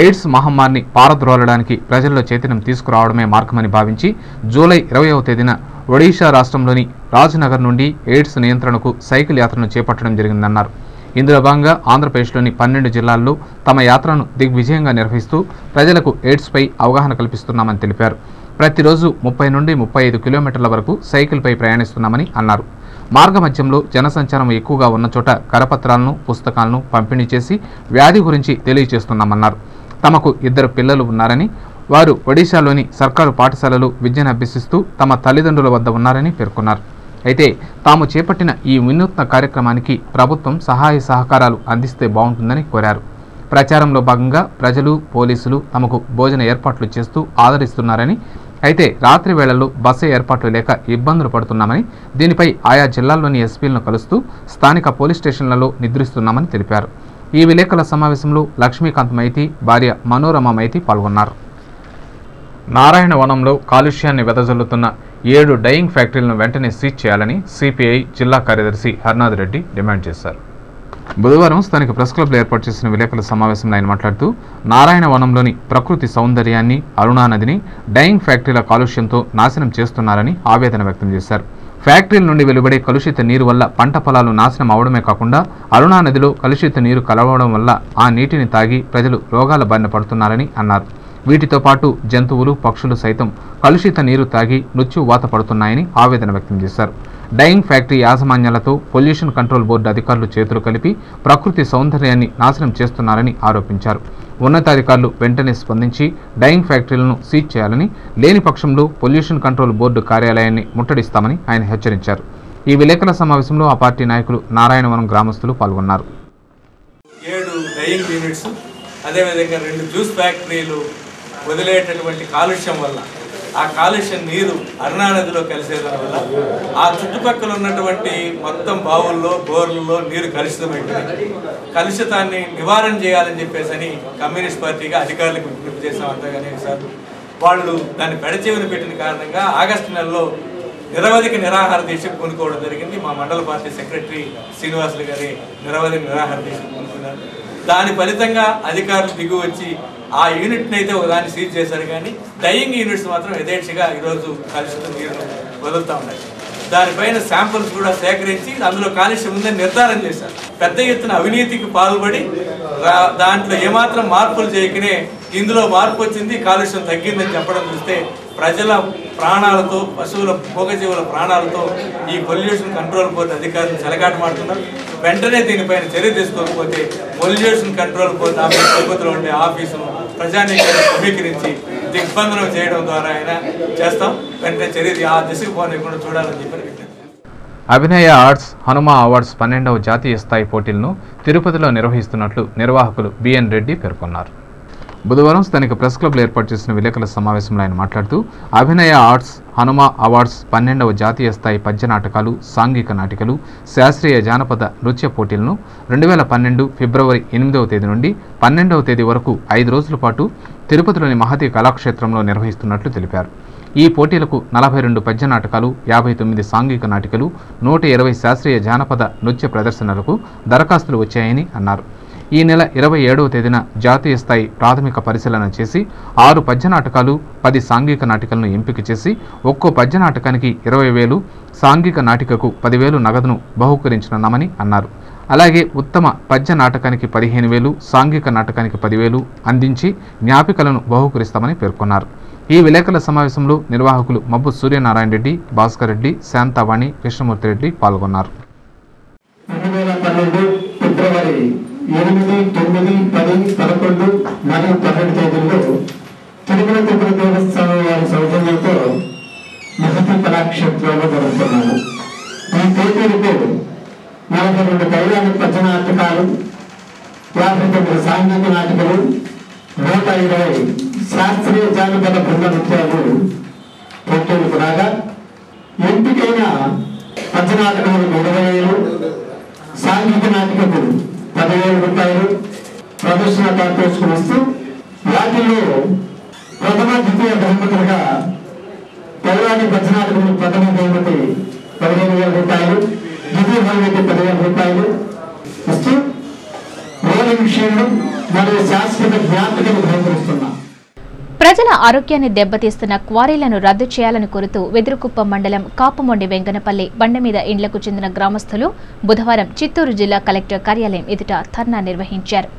ఎయిడ్స్ మహమ్మారిని పారద్రోలడానికి ప్రజల్లో చైతన్యం తీసుకురావడమే మార్గమని భావించి జూలై 20వ తేదీన ఒడిశా రాష్ట్రంలోని రాజ్నగర్ నుండి ఎయిడ్స్ నియంత్రణకు సైకిల్ యాత్రను చేపట్టడం జరిగిందన్నారు. ఇందులో భాగంగా ఆంధ్రప్రదేశ్లోని 12 జిల్లాల్లో తమ యాత్రను దిగ్విజయంగా నిర్వహిస్తూ ప్రజలకు ఎయిడ్స్పై అవగాహన కల్పిస్తున్నామని తెలిపారు. ప్రతిరోజు 30 నుండి 35 కిలోమీటర్ల వరకు సైకిల్పై ప్రయాణిస్తున్నామని అన్నారు. మార్గమధ్యంలో జనసంచారం ఎక్కువగా ఉన్న చోట కరపత్రాలను పుస్తకాలను పంపిణీ చేసి వ్యాధి గురించి తెలియజేస్తున్నామన్నారు. తమకు 2 పిల్లలు ఉన్నారని వారు ఒడిశాలోని సర్కారు పాఠశాలలు విద్యను అభ్యసిస్తూ తమ తల్లిదండ్రుల వద్ద ఉన్నారని పేర్కొన్నారు. అయితే తాము చేపట్టిన ఈ వినూత్న కార్యక్రమానికి ప్రభుత్వం సహాయ సహకారాలు అందిస్తే బాగుంటుందని కోరారు. ప్రచారంలో భాగంగా ప్రజలు పోలీసులు తమకు భోజన ఏర్పాట్లు చేస్తూ ఆదరిస్తున్నారని, అయితే రాత్రి వేళల్లో బస్సు ఏర్పాట్లు లేక ఇబ్బందులు పడుతున్నామని, దీనిపై ఆయా జిల్లాల్లోని ఎస్పీలను కలుస్తూ స్థానిక పోలీస్ స్టేషన్లలో నిద్రిస్తున్నామని తెలిపారు. ఈ విలేకరుల సమావేశంలో లక్ష్మీకాంత్ మైతి భార్య మనోరమ మైతి పాల్గొన్నారు. నారాయణ వనంలో కాలుష్యాన్ని వెదజల్లుతున్న 7 డయింగ్ ఫ్యాక్టరీలను వెంటనే సీజ్ చేయాలని సిపిఐ జిల్లా కార్యదర్శి హర్నాథ్ రెడ్డి డిమాండ్ చేశారు. బుధవారం స్థానిక ప్రెస్ క్లబ్లో ఏర్పాటు చేసిన విలేకరుల సమావేశంలో ఆయన మాట్లాడుతూ నారాయణ వనంలోని ప్రకృతి సౌందర్యాన్ని, అరుణా నదిని డయింగ్ ఫ్యాక్టరీల కాలుష్యంతో నాశనం చేస్తున్నారని ఆవేదన వ్యక్తం చేశారు. ఫ్యాక్టరీల నుండి వెలువడే కలుషిత నీరు వల్ల పంట పొలాలు నాశనం అవడమే కాకుండా అరుణా నదిలో కలుషిత నీరు కలవడం వల్ల ఆ నీటిని తాగి ప్రజలు రోగాల బారిన పడుతున్నారని అన్నారు. వీటితో పాటు జంతువులు, పక్షులు సైతం కలుషిత నీరు తాగి మృత్యువాత పడుతున్నాయని ఆవేదన వ్యక్తం చేశారు. డయింగ్ ఫ్యాక్టరీ యాజమాన్యాలతో పొల్యూషన్ కంట్రోల్ బోర్డు అధికారులు చేతులు కలిపి ప్రకృతి సౌందర్యాన్ని నాశనం చేస్తున్నారని ఆరోపించారు. ఉన్నతాధికారులు వెంటనే స్పందించి డయింగ్ ఫ్యాక్టరీలను సీజ్ చేయాలని, లేని పక్షంలో పొల్యూషన్ కంట్రోల్ బోర్డు కార్యాలయాన్ని ముట్టడిస్తామని ఆయన హెచ్చరించారు. ఈ విలేకరుల సమావేశంలో ఆ పార్టీ నాయకులు, నారాయణవనం గ్రామస్తులు పాల్గొన్నారు. 7 డయింగ్ యూనిట్స్, అదేవిధంగా 2 జ్యూస్ ఫ్యాక్టరీలు వదిలేటటువంటి కాలుష్యం వల్ల ఆ కాలుష్యం నీరు అరుణా నదిలో కలిసేదాని వల్ల ఆ చుట్టుపక్కల ఉన్నటువంటి మొత్తం బావుల్లో, బోర్లలో నీరు కలుషితమైంది. కలుషితాన్ని నివారణ చేయాలని చెప్పేసి కమ్యూనిస్ట్ పార్టీగా అధికారులకు విజ్ఞప్తి చేసాం. అంతేగాని సార్ వాళ్ళు దాన్ని పెడచెవిన పెట్టిన కారణంగా ఆగస్టు నెలలో నిరవధిక నిరాహార దీక్షకు పూనుకోవడం జరిగింది. మా మండల పార్టీ సెక్రటరీ శ్రీనివాసులు గారి నిరవధిక నిరాహార దీక్షకు పూనుకున్నారు. దాని ఫలితంగా అధికారులు దిగు వచ్చి ఆ యూనిట్ని అయితే ఒకదాన్ని సీజ్ చేశారు. కానీ డయింగ్ యూనిట్స్ మాత్రం యథేచ్ఛగా ఈరోజు కలుషిత నీరును వదులుతూ ఉన్నాయి. దానిపైన శాంపుల్స్ కూడా సేకరించి అందులో కాలుష్యం ఉందని నిర్ధారణ చేశారు. పెద్ద ఎత్తున అవినీతికి పాల్పడి దాంట్లో ఏమాత్రం మార్పులు చేయకనే ఇందులో మార్పు వచ్చింది, కాలుష్యం తగ్గిందని చెప్పడం చూస్తే ప్రజల ప్రాణాలతో, పశువుల, మూగజీవుల ప్రాణాలతో ఈ పొల్యూషన్ కంట్రోల్ బోర్డు అధికారులు చెలగాటమాడుతున్నారు. వెంటనే దీనిపైన చర్య తీసుకోకపోతే పొల్యూషన్ కంట్రోల్ బోర్డు తిరుపతిలో ఉండే ఆఫీసును ప్రజానీకాన్ని సమీకరించి దిగ్బంధనం చేయడం ద్వారా అయినా చేస్తాం. వెంటనే చర్య ఆ దిశకు పోనీయకుండా చూడాలని చెప్పి అభినయ ఆర్ట్స్ హనుమా అవార్డ్స్ 12వ జాతీయ స్థాయి పోటీలను తిరుపతిలో నిర్వహిస్తున్నట్లు నిర్వాహకులు బిఎన్ రెడ్డి పేర్కొన్నారు. బుధవారం స్థానిక ప్రెస్ క్లబ్లో ఏర్పాటు చేసిన విలేకరుల సమావేశంలో ఆయన మాట్లాడుతూ అభినయ ఆర్ట్స్ హనుమా అవార్డ్స్ 12వ జాతీయ స్థాయి పద్య నాటకాలు, సాంఘిక నాటికలు, శాస్త్రీయ జానపద నృత్య పోటీలను 2012 ఫిబ్రవరి 8వ తేదీ నుండి 12వ తేదీ వరకు 5 రోజుల పాటు తిరుపతిలోని మహతి కళాక్షేత్రంలో నిర్వహిస్తున్నట్లు తెలిపారు. ఈ పోటీలకు 42 పద్య నాటకాలు, 59 సాంఘిక నాటికలు, 120 శాస్త్రీయ జానపద నృత్య ప్రదర్శనలకు దరఖాస్తులు వచ్చాయని అన్నారు. ఈ నెల 27వ తేదీన జాతీయ స్థాయి ప్రాథమిక పరిశీలన చేసి 6 పద్య నాటకాలు, 10 సాంఘిక నాటికలను ఎంపిక చేసి ఒక్కో పద్య నాటకానికి 20,000, సాంఘిక నాటికకు 10,000 నగదును బహుకరించనున్నామని అన్నారు. అలాగే ఉత్తమ పద్య నాటకానికి 15,000, సాంఘిక నాటకానికి 10,000 అందించి జ్ఞాపికలను బహూకరిస్తామని పేర్కొన్నారు. ఈ విలేకరుల సమావేశంలో నిర్వాహకులు మబ్బు సూర్యనారాయణ రెడ్డి, భాస్కర్ రెడ్డి, శాంతవాణి, కృష్ణమూర్తి రెడ్డి పాల్గొన్నారు. 2012 ఫిబ్రవరి 8, 9, 10, 11 మరియు 12 తేదీల్లో తిరుమల తిరుపతి దేవస్థానం వారి సౌజన్యంతో మహతి కళాక్షేత్రంలో జరుగుతున్నాము. ఈ తేదీలకు 42 కళ్యాణ పద్య నాటకాలు, 59 సాంఘిక నాటికలు, 120 శాస్త్రీయ జానపద బృంద నృత్యాలు పోటీలకు రాగా ఎంపికైన పద్య నాటకములు 20,000, సాంఘిక నాటికకు 10,000 రూపాయలు ప్రదర్శన తీసుకుని వస్తూ వాటిలో ప్రథమ ద్వితీయ బహుమతులుగా పౌరాణి పద్య నాటకములు ప్రథమ బహుమతి 15,000 రూపాయలు, ద్వితీయ బహుమతి 10,000 రూపాయలు వస్తూ రోలింగ్ షీల్డ్ మరియు శాశ్వత జ్ఞాపికలు బహుకరిస్తున్నాం. ప్రజల ఆరోగ్యాన్ని దెబ్బతీస్తున్న క్వారీలను రద్దు చేయాలని కోరుతూ వెదురుకుప్పం మండలం కాపుమొండి వెంగనపల్లి బండమీద ఇండ్లకు చెందిన గ్రామస్తులు బుధవారం చిత్తూరు జిల్లా కలెక్టర్ కార్యాలయం ఎదుట ధర్నా నిర్వహించారు.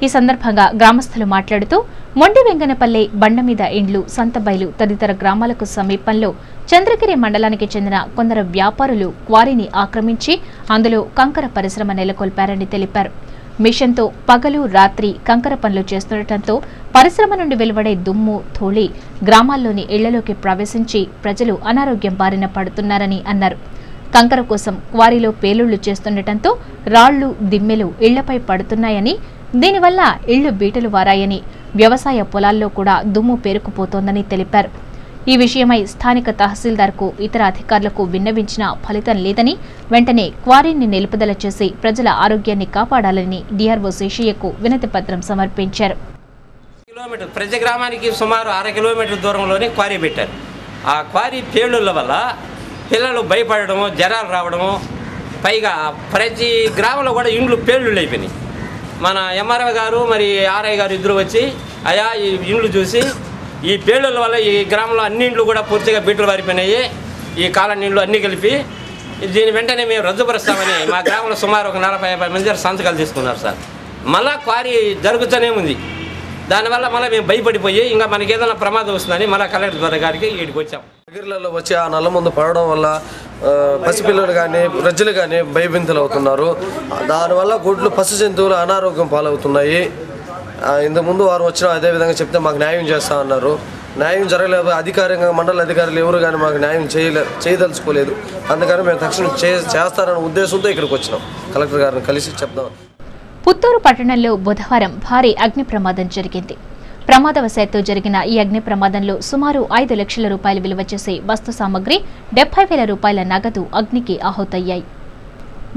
ఈ సందర్భంగా గ్రామస్తులు మాట్లాడుతూ మొండి వెంగనపల్లి, బండమీద ఇండ్లు, సంతబైలు తదితర గ్రామాలకు సమీపంలో చంద్రగిరి మండలానికి చెందిన కొందరు వ్యాపారులు క్వారీని ఆక్రమించి అందులో కంకర పరిశ్రమ నెలకొల్పారని తెలిపారు. మిషన్తో పగలు రాత్రి కంకర పనులు చేస్తుండటంతో పరిశ్రమ నుండి వెలువడే దుమ్ము, ధూళి గ్రామాల్లోని ఇళ్లలోకి ప్రవేశించి ప్రజలు అనారోగ్యం బారిన పడుతున్నారని అన్నారు. కంకర కోసం క్వారీలో పేలుళ్లు చేస్తుండటంతో రాళ్లు, దిమ్మెలు ఇళ్లపై పడుతున్నాయని, దీనివల్ల ఇళ్లు బీటలు వారాయని, వ్యవసాయ పొలాల్లో కూడా దుమ్ము పేరుకుపోతోందని తెలిపారు. ఈ విషయమై స్థానిక తహసీల్దార్కు, ఇతర అధికారులకు విన్నవించినా ఫలితం లేదని, వెంటనే క్వారీని నిలుపుదల చేసి ప్రజల ఆరోగ్యాన్ని కాపాడాలని డిఆర్ఓ శేషయ్యకు వినతి పత్రం సమర్పించారు. ప్రతి గ్రామానికి సుమారు 1/2 కిలోమీటర్ దూరంలోనే క్వారీ పెట్టారు. ఆ క్వారీ పేలుళ్ల వల్ల పిల్లలు భయపడము, జ్వరాలు రావడము, పైగా ప్రతి గ్రామంలో కూడా ఇండ్లు పేలుళ్ళు అయిపోయినాయి. మన ఎంఆర్ఓ గారు మరి ఆర్ఐ గారు ఇద్దరు వచ్చి అయా ఈ ఇండ్లు చూసి ఈ పేలుళ్ల వల్ల ఈ గ్రామంలో అన్ని ఇండ్లు కూడా పూర్తిగా బీటలు వారిపోయినాయి, ఈ కాలనీ ఇండ్లు అన్నీ కలిపి దీని వెంటనే మేము రద్దుపరుస్తామని మా గ్రామంలో సుమారు ఒక 40-50 మంది సంతకాలు తీసుకున్నారు సార్. మళ్ళా క్వారీ జరుగుతూనే ఉంది. దానివల్ల మళ్ళీ మేము భయపడిపోయి ఇంకా మనకి ఏదైనా ప్రమాదం వస్తుందని మళ్ళీ కలెక్టర్ గారికి ఇక్కడికి వచ్చాం. నగర్లలో వచ్చి ఆ నల్ల ముందు పడడం వల్ల పసిపిల్లలు కానీ ప్రజలు కానీ భయభీతులు అవుతున్నారు. దానివల్ల గుడ్లు పశు జంతువులు అనారోగ్యం పాలవుతున్నాయి. ఇంతకుముందు వారు వచ్చిన అదేవిధంగా చెప్తే మాకు న్యాయం చేస్తా అన్నారు. న్యాయం జరగలేదు. అధికారికంగా మండల అధికారులు ఎవరు కానీ మాకు న్యాయం చేయదలుచుకోలేదు. అందుకని మేము తక్షణం చేస్తారనే ఉద్దేశంతో ఇక్కడికి వచ్చినాం. కలెక్టర్ గారిని కలిసి చెప్దాం. పుత్తూరు పట్టణంలో బుధవారం భారీ అగ్ని ప్రమాదం జరిగింది. ప్రమాదవశాత్తు జరిగిన ఈ అగ్ని ప్రమాదంలో సుమారు 5 లక్షల రూపాయలు విలువ చేసే వస్తు సామగ్రి, 70,000 రూపాయల నగదు అగ్నికి ఆహుతయ్యాయి.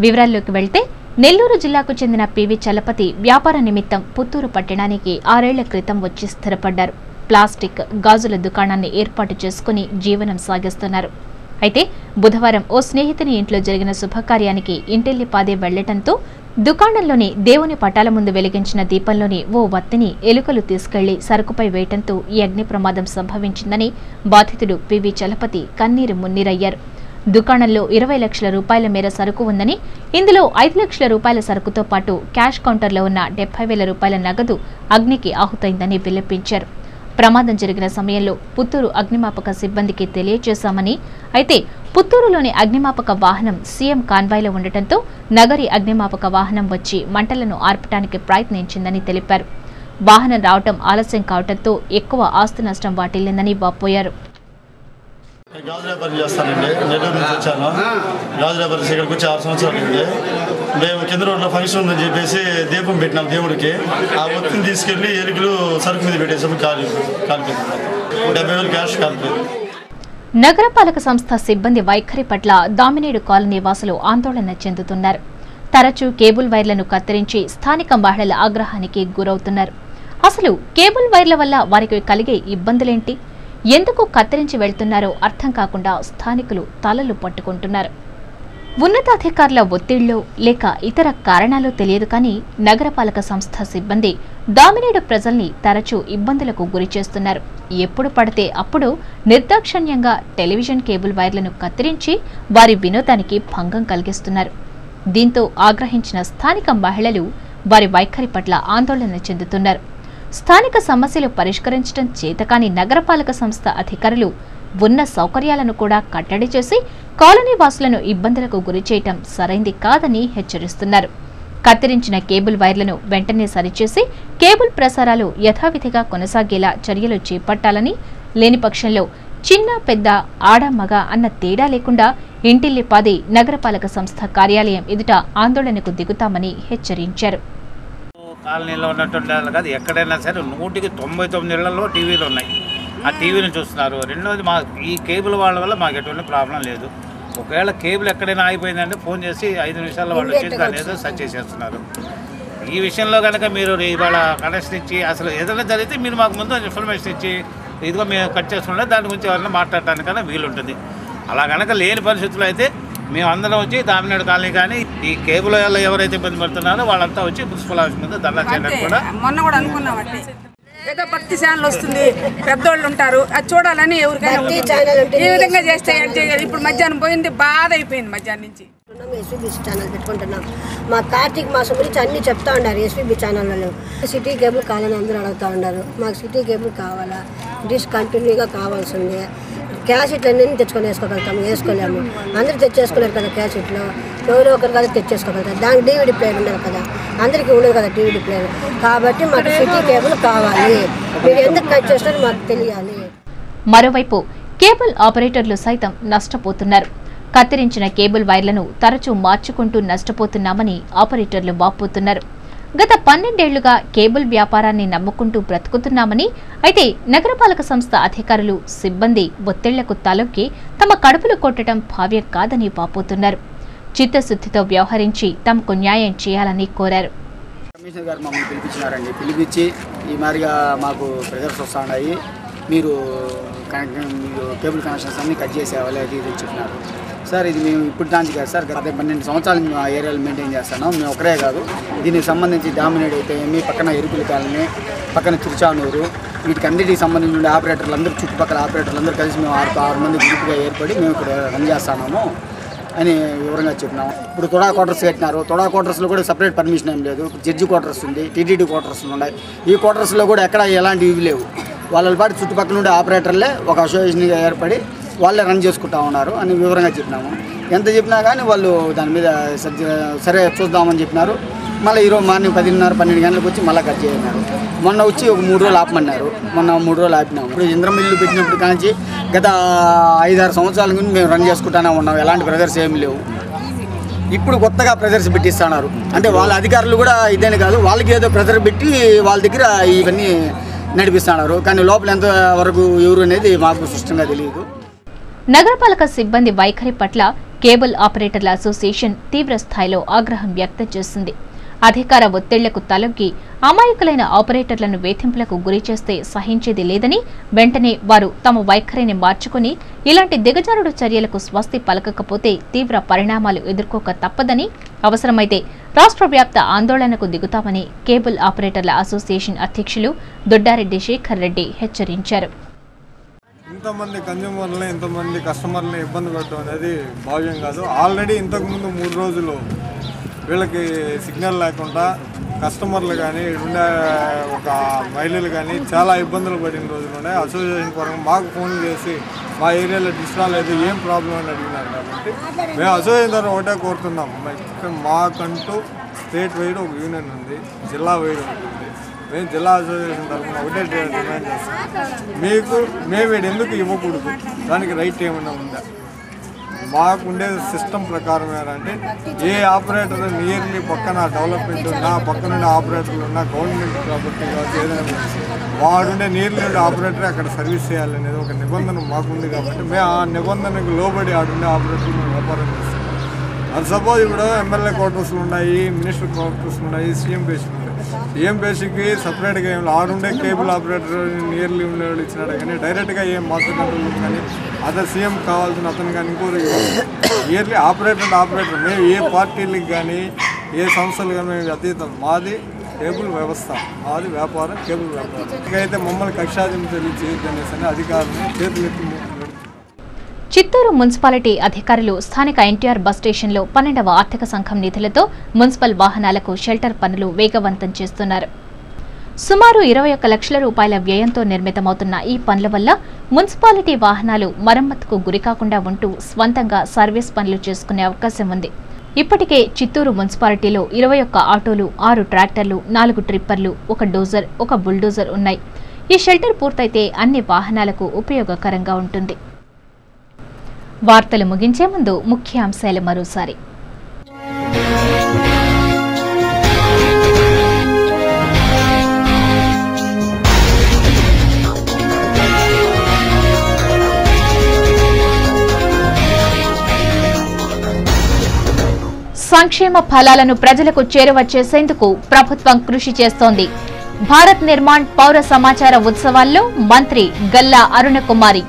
వివరాల్లోకి వెళ్తే నెల్లూరు జిల్లాకు చెందిన పివి చలపతి వ్యాపార నిమిత్తం పుత్తూరు పట్టణానికి 6 ఏళ్ల క్రితం వచ్చి స్థిరపడ్డారు. ప్లాస్టిక్, గాజుల దుకాణాన్ని ఏర్పాటు చేసుకుని జీవనం సాగిస్తున్నారు. అయితే బుధవారం ఓ స్నేహితుని ఇంట్లో జరిగిన శుభకార్యానికి ఇంటిల్లిపాదే వెళ్లటంతో దుకాణంలోని దేవుని పటాల ముందు వెలిగించిన దీపంలోని ఓ వత్తిని ఎలుకలు తీసుకెళ్లి సరుకుపై వేయటంతో ఈ అగ్ని ప్రమాదం సంభవించిందని బాధితుడు పివి చలపతి కన్నీరు మున్నీరయ్యారు. దుకాణంలో 20 లక్షల రూపాయల మేర సరుకు ఉందని, ఇందులో 5 లక్షల రూపాయల సరుకుతో పాటు క్యాష్ కౌంటర్లో ఉన్న 70,000 రూపాయల నగదు అగ్నికి ఆహుతైందని విలపించారు. ప్రమాదం జరిగిన సమయంలో పుత్తూరు అగ్నిమాపక సిబ్బందికి తెలియజేశామని, అయితే పుత్తూరులోని అగ్నిమాపక వాహనం సీఎం కాన్వాయ్లో ఉండటంతో నగరి అగ్నిమాపక వాహనం వచ్చి మంటలను ఆర్పటానికి ప్రయత్నించిందని తెలిపారు. వాహనం రావటం ఆలస్యం కావడంతో ఎక్కువ ఆస్తి నష్టం వాటిల్లిందని వాపోయారు. గాజు వ్యాపారం చేస్తానండి. నెల్లూరు నుంచి వచ్చాను. గాజు వ్యాపారం ఇక్కడికి వచ్చి 6 సంవత్సరాలు అయింది. మేము కింద రోడ్లో ఫంక్షన్ ఉందని చెప్పేసి దీపం పెట్టినాం దేవుడికి. ఆ ఒత్తిని తీసుకెళ్లి ఎలుకలు సరుకు మీద పెట్టేసాము. కాలిపోయింది. 70,000 క్యాష్ కాలిపోయింది. నగరపాలక సంస్థ సిబ్బంది వైఖరి పట్ల దామినేడు కాలనీ వాసులు ఆందోళన చెందుతున్నారు. తరచూ కేబుల్ వైర్లను కత్తిరించి స్థానిక మహిళల ఆగ్రహానికి గురవుతున్నారు. అసలు కేబుల్ వైర్ల వల్ల వారికి కలిగే ఇబ్బందులేంటి, ఎందుకు కత్తిరించి వెళ్తున్నారో అర్థం కాకుండా స్థానికులు తలలు పట్టుకుంటున్నారు. ఉన్నతాధికారుల ఒత్తిళ్లు లేక ఇతర కారణాలు తెలియదు కానీ నగరపాలక సంస్థ సిబ్బంది దామినేడు ప్రజల్ని తరచూ ఇబ్బందులకు గురి చేస్తున్నారు. ఎప్పుడు పడితే అప్పుడు నిర్దాక్షణ్యంగా టెలివిజన్ కేబుల్ వైర్లను కత్తిరించి వారి వినోదానికి భంగం కలిగిస్తున్నారు. దీంతో ఆగ్రహించిన స్థానిక మహిళలు వారి వైఖరి పట్ల ఆందోళన చెందుతున్నారు. స్థానిక సమస్యలు పరిష్కరించడం చేతకాని నగరపాలక సంస్థ అధికారులు ఉన్న సౌకర్యాలను కూడా కట్టడి చేసి కాలనీ వాసులను ఇబ్బందులకు గురిచేయటం సరైంది కాదని హెచ్చరిస్తున్నారు. కత్తిరించిన కేబుల్ వైర్లను వెంటనే సరిచేసి కేబుల్ ప్రసారాలు యథావిధిగా కొనసాగేలా చర్యలు చేపట్టాలని, లేని పక్షంలో చిన్న పెద్ద ఆడ మగ అన్న తేడా లేకుండా ఇంటిల్లిపాది నగరపాలక సంస్థ కార్యాలయం ఎదుట ఆందోళనకు దిగుతామని హెచ్చరించారు. కాలనీలో ఉన్నటువంటి వాళ్ళు కాదు, ఎక్కడైనా సరే 199 ఇళ్లలో టీవీలు ఉన్నాయి. ఆ టీవీని చూస్తున్నారు. రెండోది మా ఈ కేబుల్ వాళ్ళ వల్ల మాకు ఎటువంటి ప్రాబ్లం లేదు. ఒకవేళ కేబుల్ ఎక్కడైనా ఆగిపోయిందంటే ఫోన్ చేసి 5 నిమిషాల్లో వాళ్ళు వచ్చేసి దాన్ని ఏదో సెర్చ్ చేసేస్తున్నారు. ఈ విషయంలో కనుక మీరు ఇవాళ కనెక్షన్ ఇచ్చి అసలు ఏదైనా జరిగితే మీరు మాకు ముందు ఇన్ఫర్మేషన్ ఇచ్చి ఇదిగో మేము కట్ చేసుకుంటే దాని గురించి ఎవరైనా మాట్లాడటానికైనా వీలుంటుంది. అలా కనుక లేని పరిస్థితుల్లో అయితే మేము అందరం వచ్చి దామినేడు కాలనీ కానీ ఈ కేబుల్ వల్ల ఎవరైతే ఇబ్బంది పడుతున్నారో వాళ్ళంతా వచ్చి మున్సిపల్ ఆఫీస్ మీద ధర్నా చేయడానికి కూడా మొన్న కూడా అనుకున్నామండి. ఏదో భక్తి ఛానల్ వస్తుంది, పెద్దోళ్ళు ఉంటారు, అది చూడాలని ఎవరికైనా ఈ విధంగా చేస్తే ఇప్పుడు మధ్యాహ్నం పోయింది, బాధ అయిపోయింది మధ్యాహ్నం నుంచి. ఎస్వీబీ ఛానల్ పెట్టుకుంటున్నాం. మా కార్తీక్ మాసం గురించి అన్నీ చెప్తా ఉన్నారు ఎస్వీబీ ఛానళ్ళలో. సిటీ కేబుల్ కావాలని అందరూ అడుగుతూ ఉన్నారు. మాకు సిటీ కేబుల్ కావాలా, డిష్ కంటిన్యూగా కావాల్సిందే. క్యాసెట్లన్నీ తెచ్చుకొని వేసుకోలేము. అందరూ తెచ్చేసుకున్నారు కదా క్యాసెట్లో, ఎవరో ఒకరు కదా తెచ్చేసుకోగలుగుతారు. దానికి DVD ప్లేయర్ ఉండదు కదా, అందరికీ ఉండదు కదా DVD ప్లేయర్. కాబట్టి మాకు సిటీ కేబుల్ కావాలి. మీరు ఎందుకు కట్ చేస్తారో మాకు తెలియాలి. మరోవైపు కేబుల్ ఆపరేటర్లు సైతం నష్టపోతున్నారు. కత్తిరించిన కేబుల్ వైర్లను తరచూ మార్చుకుంటూ నష్టపోతున్నామని ఆపరేటర్లు వాపోతున్నారు. గత 12 ఏళ్లుగా కేబుల్ వ్యాపారాన్ని నమ్ముకుంటూ బ్రతుకుతున్నామని, అయితే నగరపాలక సంస్థ అధికారులు సిబ్బంది ఒత్తిళ్లకు తలొక్కి తమ కడుపులు కొట్టడం భావ్యం కాదని వాపోతున్నారు. చిత్తశుద్ధితో వ్యవహరించి తమకు న్యాయం చేయాలని కోరారు. కమిషనర్ గారు మమ్మల్ని పిలిపించినారండి. పిలిపించి ఈ మాదిరిగా మాకు ప్రెజర్స్ వస్తున్నాయి, మీరు కేబుల్ కనెక్షన్స్ అన్నీ కట్ చేసేవాలి అది ఇది చెప్పినారు. సార్ ఇది మేము ఇప్పుడు దానికి కాదు సార్, గత 12 సంవత్సరాలు మేము ఆ ఏరియాలో మెయింటైన్ చేస్తున్నాం. మేము ఒకరే కాదు, దీనికి సంబంధించి డామినేట్ అయితే ఏమి పక్కన ఎరుకుల కాలనీ, పక్కన తిరుచానూరు, వీటికి అన్నిటికి సంబంధించిన ఆపరేటర్లు అందరూ, చుట్టుపక్కల ఆపరేటర్లు అందరూ కలిసి మేము 6 మంది గ్రూప్గా ఏర్పడి మేము ఇక్కడ రన్ చేస్తున్నాము అని వివరంగా చెప్పినాము. ఇప్పుడు తొడా క్వార్టర్స్ కట్టినారు. తొడా క్వార్టర్స్లో కూడా సపరేట్ పర్మిషన్ ఏం లేదు. జడ్జి క్వార్టర్స్ ఉంది, టీటీడీ క్వార్టర్స్లు ఉన్నాయి. ఈ క్వార్టర్స్లో కూడా ఎక్కడ ఎలాంటి ఇవి లేవు. వాళ్ళ పాటు చుట్టుపక్కల నుండి ఆపరేటర్లే ఒక అసోసియేషన్గా ఏర్పడి వాళ్ళే రన్ చేసుకుంటా ఉన్నారు అని వివరంగా చెప్పినాము. ఎంత చెప్పినా కానీ వాళ్ళు దాని మీద సరే చూద్దామని చెప్పినారు. మళ్ళీ ఈరోజు మార్నింగ్ 10:30, 12 గంటలకు వచ్చి మళ్ళీ కట్ చేయన్నారు. మొన్న వచ్చి ఒక 3 రోజులు ఆపమన్నారు. మొన్న 3 రోజులు ఆపినాము. ఇప్పుడు ఇంద్రం ఇల్లు పెట్టినప్పుడు కానీ గత 5-6 సంవత్సరాల నుంచి మేము రన్ చేసుకుంటానే ఉన్నాం. ఎలాంటి ప్రెజర్స్ ఏమి లేవు. ఇప్పుడు కొత్తగా ప్రెజర్స్ పెట్టిస్తున్నారు. అంటే వాళ్ళ అధికారులు కూడా ఇదేని కాదు, వాళ్ళకి ఏదో ప్రెజర్ పెట్టి వాళ్ళ దగ్గర ఇవన్నీ నడిపిస్తున్నారు. కానీ లోపల ఎంతవరకు ఎవరు అనేది మాకు స్పష్టంగా తెలియదు. నగరపాలక సిబ్బంది వైఖరి పట్ల కేబుల్ ఆపరేటర్ల అసోసియేషన్ తీవ్ర స్థాయిలో ఆగ్రహం వ్యక్తం చేసింది. అధికార ఒత్తిళ్లకు తలొగ్గి అమాయకులైన ఆపరేటర్లను వేధింపులకు గురిచేస్తే సహించేది లేదని, వెంటనే వారు తమ వైఖరిని మార్చుకుని ఇలాంటి దిగజారుడు చర్యలకు స్వస్తి పలకకపోతే తీవ్ర పరిణామాలు ఎదుర్కోక తప్పదని, అవసరమైతే రాష్ట్ర వ్యాప్త ఆందోళనకు దిగుతామని కేబుల్ ఆపరేటర్ల అసోసియేషన్ అధ్యక్షులు దొడ్డారెడ్డి శేఖర్ రెడ్డి హెచ్చరించారు. ఇంతమంది కన్జ్యూమర్లని, ఇంతమంది కస్టమర్లని ఇబ్బంది పెట్టడం అనేది భావ్యం కాదు. ఆల్రెడీ ఇంతకుముందు 3 రోజులు వీళ్ళకి సిగ్నల్ లేకుండా కస్టమర్లు కానీ ఉండే ఒక మహిళలు కానీ చాలా ఇబ్బందులు పడిన రోజులు ఉన్నాయి. అసోసియేషన్ పరంగా మాకు ఫోన్ చేసి మా ఏరియాలో డిస్ట్రాల్ అయితే ఏం ప్రాబ్లం అని అడిగినారు. కాబట్టి మేము అసోసియేషన్ ద్వారా ఒకటే కోరుతున్నాం, మాకంటూ స్టేట్ వైడ్ ఒక యూనియన్ ఉంది, జిల్లా వైడ్ ఒకటి ఉంది. మేము జిల్లా అసోసియేషన్ తరఫున ఒకటే డిమాండ్ చేస్తాం, మేము ఎందుకు ఇవ్వకూడదు, దానికి రైట్ ఏమైనా ఉందా? మాకుండే సిస్టమ్ ప్రకారం ఏంటంటే ఏ ఆపరేటర్ నియర్లీ పక్కన డెవలప్మెంట్ ఉన్నా, పక్కన ఆపరేటర్లు ఉన్నా, గవర్నమెంట్ ప్రాపర్టీ కావచ్చు ఏదైనా వాడుండే నియర్లీ ఉండే ఆపరేటర్ అక్కడ సర్వీస్ చేయాలనేది ఒక నిబంధన మాకుంది. కాబట్టి మేము ఆ నిబంధనకు లోబడి ఆడుండే ఆపరేటర్లు మేము వ్యాపారం చేస్తాం. అది సపోజ్ ఇప్పుడు ఎమ్మెల్యే క్వార్టర్స్లు ఉన్నాయి, మినిస్టర్ క్వార్టర్స్లు ఉన్నాయి, సీఎం బేసిక్ ఉన్నాయి. సీఎం బేసిక్కి సపరేట్గా ఏం ఆడుండే కేబుల్ ఆపరేటర్ నియర్లీ ఉండే వాళ్ళు ఇచ్చినాడు. కానీ డైరెక్ట్గా ఏం మాస్టర్ కంట్రోల్ కానీ అదే సీఎం కావాల్సిన అతను కానీ ఇంకోటి ఇయర్లీ ఆపరేటర్ మేము ఏ పార్టీలకు కానీ ఏ సంస్థలు కానీ మేము అతీతం. మాది కేబుల్ వ్యవస్థ, మాది వ్యాపారం కేబుల్ వ్యాపారం. అయితే మమ్మల్ని కక్షాదింపులు చేయొద్దు అనేసి అధికారులను చేతులెత్తి చిత్తూరు మున్సిపాలిటీ అధికారులు స్థానిక ఎన్టీఆర్ బస్ స్టేషన్లో 12వ ఆర్థిక సంఘం నిధులతో మున్సిపల్ వాహనాలకు షెల్టర్ పనులు వేగవంతం చేస్తున్నారు. సుమారు 21 లక్షల రూపాయల వ్యయంతో నిర్మితమవుతున్న ఈ పనుల వల్ల మున్సిపాలిటీ వాహనాలు మరమ్మతుకు గురికాకుండా ఉంటూ స్వంతంగా సర్వీస్ పనులు చేసుకునే అవకాశం ఉంది. ఇప్పటికే చిత్తూరు మున్సిపాలిటీలో 21 ఆటోలు, 6 ట్రాక్టర్లు, 4 ట్రిప్పర్లు, 1 డోజర్, 1 బుల్డోజర్ ఉన్నాయి. ఈ షెల్టర్ పూర్తయితే అన్ని వాహనాలకు ఉపయోగకరంగా ఉంటుంది. వార్తలు ముగించే ముందు ముఖ్యాంశాలు మరోసారి. సంక్షేమ ఫలాలను ప్రజలకు చేరువ చేసేందుకు ప్రభుత్వం కృషి చేస్తోంది. భారత్ నిర్మాణ్ పౌర సమాచార ఉత్సవాల్లో మంత్రి Galla Arunakumari.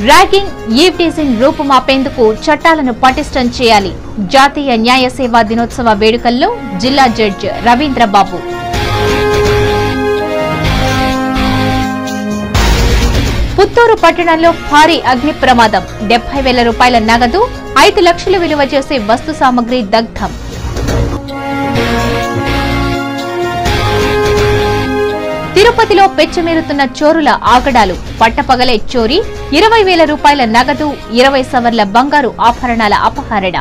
Ragging, eve teasing రూపుమాపేందుకు చట్టాలను పటిష్టం చేయాలి. జాతీయ న్యాయ సేవా దినోత్సవ వేడుకల్లో జిల్లా జడ్జి రవీంద్రబాబు. పుత్తూరు పట్టణంలో భారీ అగ్ని ప్రమాదం. 70,000 రూపాయల నగదు, 5 లక్షలు విలువ చేసే వస్తు సామగ్రి దగ్ధం. తిరుపతిలో పెచ్చమేరుతున్న చోరుల ఆగడాలు. పట్టపగలే చోరీ, 20,000 రూపాయల నగదు, 20 సవర్ల బంగారు ఆభరణాల అపహరణ.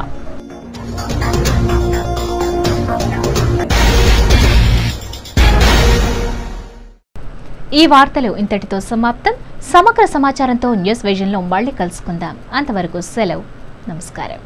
ఈ వార్తలు ఇంతటితో సమాప్తం. సమగ్ర సమాచారంతో న్యూస్ విజన్లో మళ్లీ కలుసుకుందాం. అంతవరకు సెలవు. నమస్కారం.